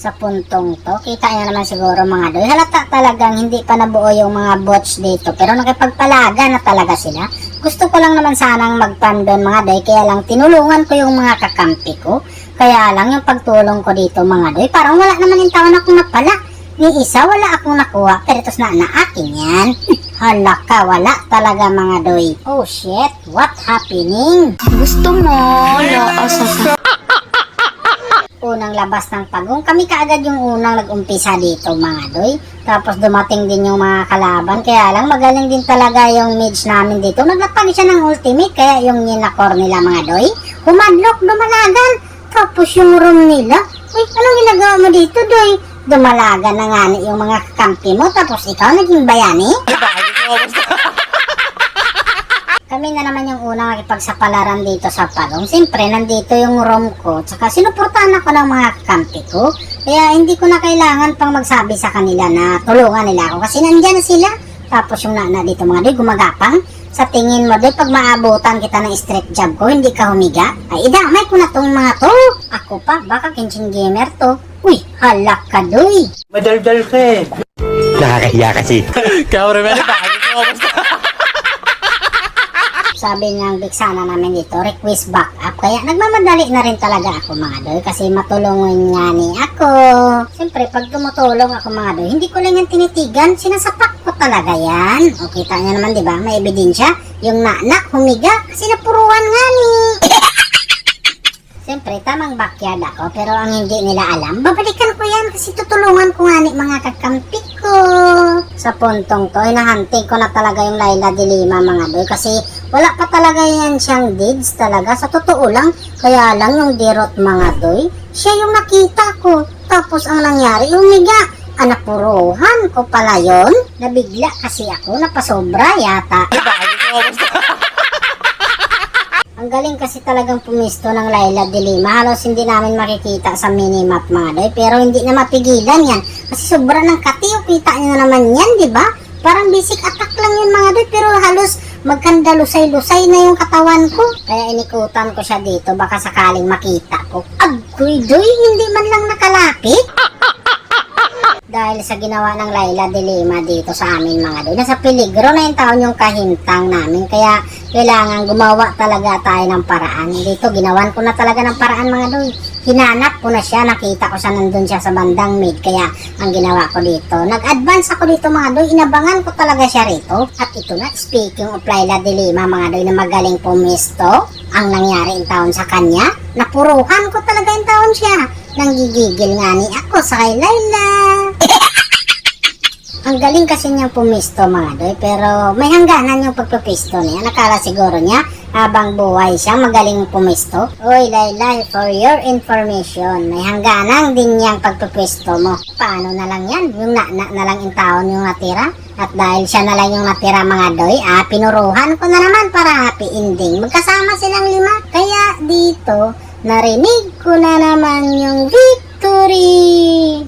Sa puntong to, kita niya naman siguro mga doy, halata talagang hindi pa nabuo yung mga bots dito, pero nakipagpalaga na talaga sila. Gusto ko lang naman sanang mag-farm doon mga doy, kaya lang tinulungan ko yung mga kakampi ko. Kaya lang yung pagtulong ko dito mga doy, parang wala naman yung taon akong napala. Ni isa wala akong nakuha, pero ito na akin yan. Hala ka, wala talaga mga doy. Oh shit, what happening? Gusto mo? Unang labas ng pagong, kami kaagad yung unang nag-umpisa dito mga doy. Tapos dumating din yung mga kalaban, kaya lang magaling din talaga yung mage namin dito. Naglapag siya ng ultimate, kaya yung ninakor nila mga doy, humadlok, dumalagan. Tapos yung room nila, uy, anong ginagawa mo dito doy? Dumalagan na nga yung mga kakampi mo, tapos ikaw naging bayani? Kami na naman yung unang nakipagsapalaran dito sa pagong. Siyempre, nandito yung room ko. Tsaka sinuportahan ako ng mga kampi ko. Kaya hindi ko na kailangan pang magsabi sa kanila na tulungan nila ako. Kasi nandyan na sila. Tapos yung nana dito mga doy, gumagapang. Sa tingin mo doy, pag maabutan kita ng street job ko, hindi ka humiga. Ay, idamay ko na tong mga to. Ako pa, baka Kenshin Gamer to. Uy, halak ka doy. Madaldal ka eh. Nakakahiya kasi. Kaya rin bakit Sabi ng biksana namin dito, request backup. Kaya nagmamadali na rin talaga ako mga doy kasi matulungan nga ni ako. Siyempre, pag tumutulong ako mga doy, hindi ko lang yan tinitigan. Sinasapak ko talaga yan. O kita niya naman, di ba? May ebidensya. Yung nana, humiga. Kasi napuruan nga ni. Siyempre, tamang backyard ako. Pero ang hindi nila alam, babalikan ko yan kasi tutulungan ko nga ni mga kakampi ko. Sa puntong to, hinahunting ko na talaga yung Layla de Lima mga doy kasi wala pa talaga yan siyang deeds talaga. Sa totoo lang, kaya lang yung dirot mga doy, siya yung nakita ko. Tapos ang nangyari, umiga. Anapuruhan ko pala yun. Nabigla kasi ako, napasobra yata. Ang galing kasi talagang pumisto ng Layla de Lima. Halos hindi namin makikita sa minimap mga doy. Pero hindi na mapigilan yan. Kasi sobra ng katiyo. Kita nyo naman yan, di ba? Parang basic attack lang yun mga doy. Pero halos magkanda lusay-lusay na yung katawan ko. Kaya inikutan ko siya dito. Baka sakaling makita ko. Agoy doy, hindi man lang nakalapit. Dahil sa ginawa ng Layla de Lima dito sa amin mga doy. Nasa peligro na yung taon yung kahintang namin. Kaya kailangan gumawa talaga tayo ng paraan. Dito ginawan ko na talaga ng paraan mga doy. Hinanap ko na siya. Nakita ko siya nandun siya sa bandang mid. Kaya ang ginawa ko dito, nag-advance ako dito mga doy. Inabangan ko talaga siya rito. At ito na, speaking of Layla de Lima mga doy na magaling pumisto. Ang nangyari yung taon sa kanya, napuruhan ko talaga yung taon siya. Nanggigigil nga ni ako sa kay Layla. Ang galing kasi niyang pumisto mga doy, pero may hangganan yung pagpupisto niya. Nakala siguro niya habang buhay siya magaling pumisto. Oy Layla, for your information, may hangganan din niyang pagpupisto mo. Paano na lang yan? Yung na lang yung taon yung natira? At dahil siya na lang yung natira mga doy, pinuruhan ko na naman para happy ending. Magkasama silang 5. Kaya dito, narinig ko na naman yung victory!